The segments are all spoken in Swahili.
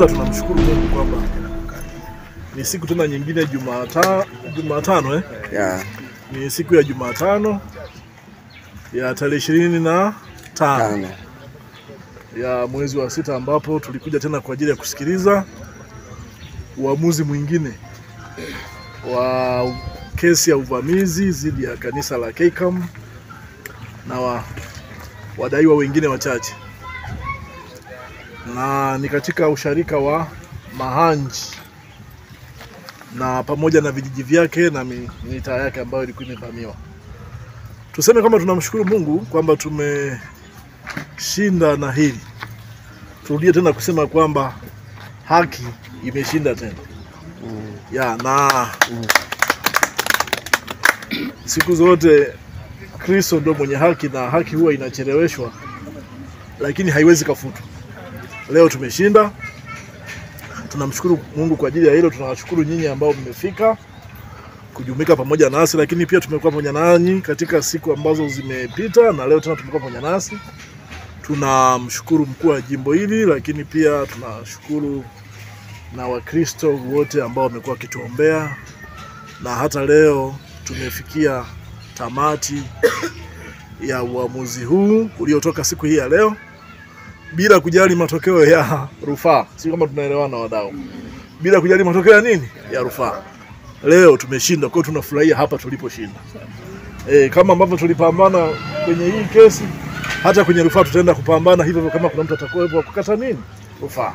Kwanza tunamshukuru Mungu kwamba ni siku tena nyingine Jumatano Yeah. Ni siku ya Jumatano ya tarehe 25 ya mwezi wa 6 ambapo tulikuja tena kwa ajili ya kusikiliza uamuzi mwingine wa kesi ya uvamizi dhidi ya kanisa la KCAM na wadaiwa wengine wachache. Na ni katika usharika wa Mahanji na pamoja na vijiji vyake na mitaa yake ambayo ilikuwa imevamiwa. Tuseme kama tunamshukuru Mungu kwamba tumeshinda na hili. Turudie tena kusema kwamba haki imeshinda tena. Siku zote Kristo ndio mwenye haki, na haki huwa inacheleweshwa lakini haiwezi kafutwa. Leo tumeshinda. Tunamshukuru Mungu kwa ajili ya hilo. Tunawashukuru nyinyi ambao mmefika kujumuika pamoja nasi, lakini pia tumekuwa pamoja nanyi katika siku ambazo zimepita na leo tena tumekuwa pamoja nasi. Tunamshukuru mkuu wa jimbo hili, lakini pia tunashukuru na Wakristo wote ambao wamekuwa kituombea, na hata leo tumefikia tamati ya uamuzi huu uliotoka siku hii ya leo bila kujali matokeo ya rufaa. Si kama tunaelewana wadau. Bila kujali matokeo ya nini? Ya rufaa. Leo tumeshinda, kwa hiyo tunafurahia hapa tuliposhinda. Kama ambavyo tulipambana kwenye hii kesi, hata kwenye rufaa tutaenda kupambana hivyo kama kuna mtu atakayepo kukata nini? Rufaa.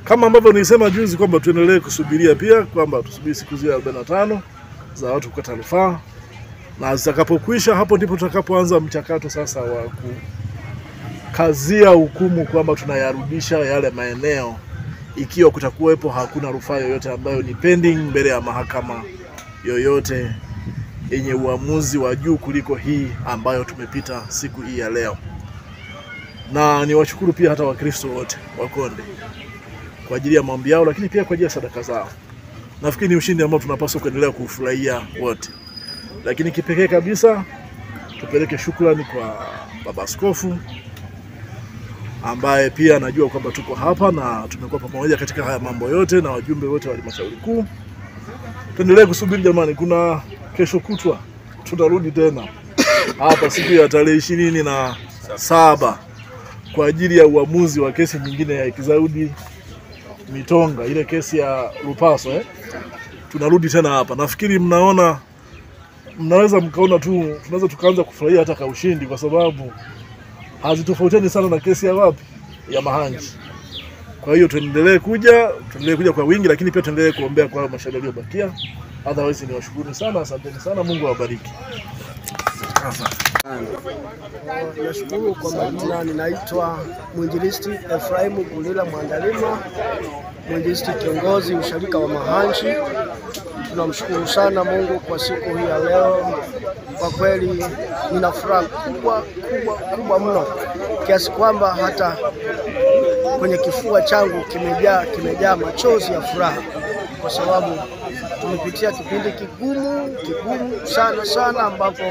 Kama ambavyo nilisema juzi kwamba tuendelee kusubiria pia, kwamba tusubiri siku zile 45 za watu kukata rufaa, na zitakapokwisha hapo ndipo tutakapoanza mchakato sasa wa kazia hukumu kwamba tunayarudisha yale maeneo ikiwa kutakuwepo hakuna rufaa yoyote ambayo ni pending mbele ya mahakama yoyote yenye uamuzi wa juu kuliko hii ambayo tumepita siku hii ya leo. Na niwashukuru pia hata Wakristo wote wa Konde kwa ajili ya maombi yao, lakini pia kwa ajili ya sadaka zao. Nafikiri ni ushindi ambao tunapaswa kuendelea kufurahia wote. Lakini kipekee kabisa tupeleke shukrani kwa Baba Askofu ambaye pia anajua kwamba tuko hapa na tumekuwa pamoja katika haya mambo yote, na wajumbe wote wa halmashauri kuu. Tuendelee kusubiri jamani, kuna kesho kutwa tutarudi tena hapa siku ya tarehe 27 kwa ajili ya uamuzi wa kesi nyingine ya Ikizaudi Mitonga, ile kesi ya Lupaso. Tunarudi tena hapa. Nafikiri mnaweza mkaona tu tunaweza tukaanza kufurahia hata kwa ushindi, kwa sababu hazitofautiani sana na kesi ya wapi? Ya Mahanji. Kwa hiyo tuendelee kuja kwa wingi, lakini pia tuendelee kuombea kwa mashauri yaliyobakia. Otherwise ni washukuru sana, asanteni sana, Mungu awabariki. Nashukuru kwa majina, ninaitwa Mwinjilisti Efraimu Gulila Mwandalima, Mwinjilisti kiongozi usharika wa Mahanji. Tunamshukuru sana Mungu kwa siku hii ya leo. Kwa kweli nina furaha kubwa mno kiasi kwamba hata kwenye kifua changu kimejaa machozi ya furaha, kwa sababu tumepitia kipindi kigumu sana ambapo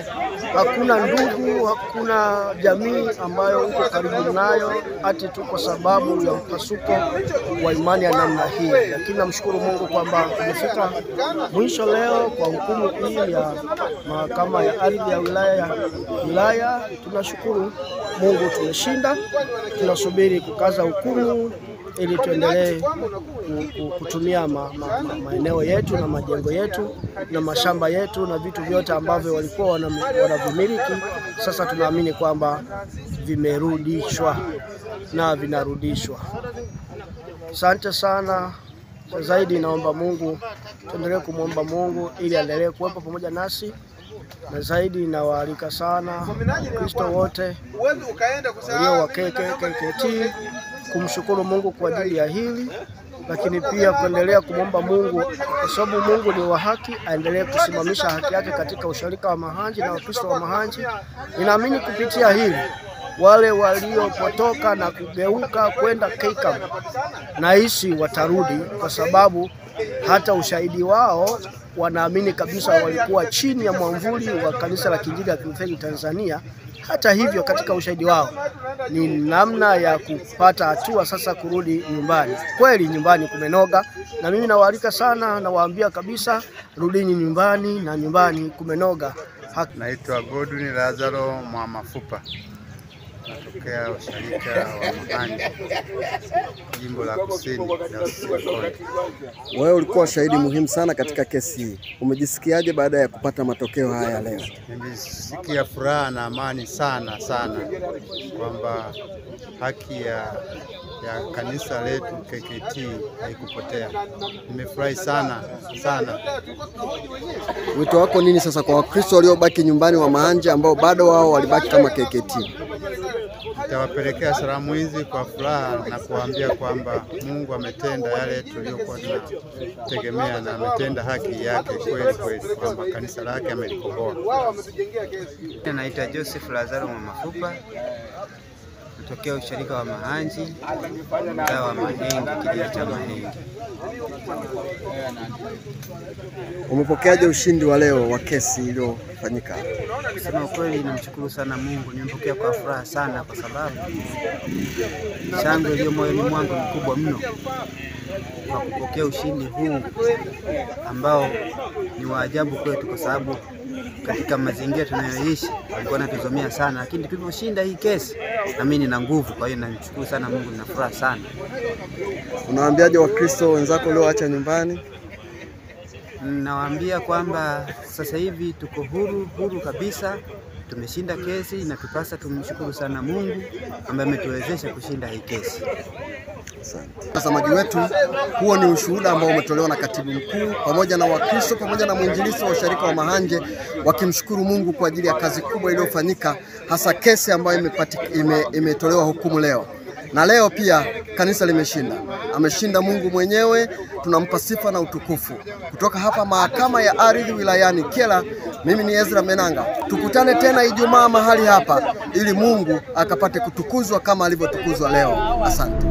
hakuna ndugu, hakuna jamii ambayo uko karibu nayo ati tu kwa sababu ya mpasuko wa imani ya namna hii. Lakini namshukuru Mungu kwamba tumefika mwisho leo kwa hukumu hii ya mahakama ya ardhi ya wilaya. Tunashukuru Mungu, tumeshinda. Tunasubiri kukaza hukumu ili tuendelee kutumia maeneo yetu na majengo yetu na mashamba yetu na vitu vyote ambavyo walikuwa wanavimiliki. Sasa tunaamini kwamba vimerudishwa na vinarudishwa. Asante sana. Zaidi naomba Mungu, tuendelee kumwomba Mungu ili aendelee kuwepo pamoja nasi, na zaidi nawaalika sana Kristo wote walio wa KKKT kumshukuru Mungu kwa ajili ya hili, lakini pia kuendelea kumwomba Mungu, kwa sababu Mungu ni wa haki, aendelee kusimamisha haki yake katika usharika wa Mahanji na Wakristo wa Mahanji. Ninaamini kupitia hili wale waliopotoka na kugeuka kwenda KCAM nahisi watarudi, kwa sababu hata ushahidi wao wanaamini kabisa walikuwa chini ya mwamvuli wa kanisa la Kiinjili la Kilutheri Tanzania, Hata hivyo, katika ushahidi wao ni namna ya kupata hatua sasa kurudi nyumbani. Kweli nyumbani kumenoga, na mimi nawaalika sana, nawaambia kabisa, rudini nyumbani, na nyumbani kumenoga. Naitwa Godwin Lazaro Mwamafupa, natokea usharika wa Mahanji, jimbo la Kusini. Wewe ulikuwa shahidi muhimu sana katika kesi hii. Umejisikiaje baada ya kupata matokeo haya leo? Nimesikia furaha na amani sana kwamba haki ya kanisa letu KKT haikupotea. Nimefurahi sana. Wito wako nini sasa kwa Wakristo waliobaki nyumbani wa Mahanji ambao bado wao walibaki kama KKT? Nitawapelekea salamu hizi kwa furaha na kuambia kwamba Mungu ametenda yale tuliyokuwa tunategemea, na ametenda haki yake kweli, kwamba kanisa lake amelikomboa. Naitwa Joseph Lazaro Mwamafupa, natokea usharika wa Mahanji, mtaa wa Mahenge, kijiji cha Mahenge. Umepokeaje ushindi wa leo wa kesi iliyofanyika? Kusema ukweli, namshukuru sana Mungu. Nimepokea kwa furaha sana, kwa sababu shangwe iliyo moyoni mwangu ni kubwa mno kwa kupokea ushindi huu ambao ni wa ajabu kwetu, kwa sababu katika mazingira tunayoishi walikuwa wanatuzomea sana, lakini tuliposhinda hii kesi na mimi nina nguvu. Kwa hiyo namshukuru sana Mungu, nina furaha sana. Unawaambiaje Wakristo wenzako walioacha nyumbani? Nawaambia kwamba sasa hivi tuko huru kabisa, tumeshinda kesi, na tupasa tumshukuru sana Mungu ambaye ametuwezesha kushinda hii kesi. Watazamaji wetu, huo ni ushuhuda ambao umetolewa na katibu mkuu pamoja na Wakristo pamoja na mwinjilisti wa usharika wa Mahanje, wakimshukuru Mungu kwa ajili ya kazi kubwa iliyofanyika, hasa kesi ambayo imetolewa hukumu leo. Na leo pia kanisa limeshinda. Ameshinda Mungu mwenyewe, tunampa sifa na utukufu. Kutoka hapa mahakama ya ardhi wilayani Kyela, mimi ni Ezra Menanga. Tukutane tena Ijumaa mahali hapa ili Mungu akapate kutukuzwa kama alivyotukuzwa leo. Asante.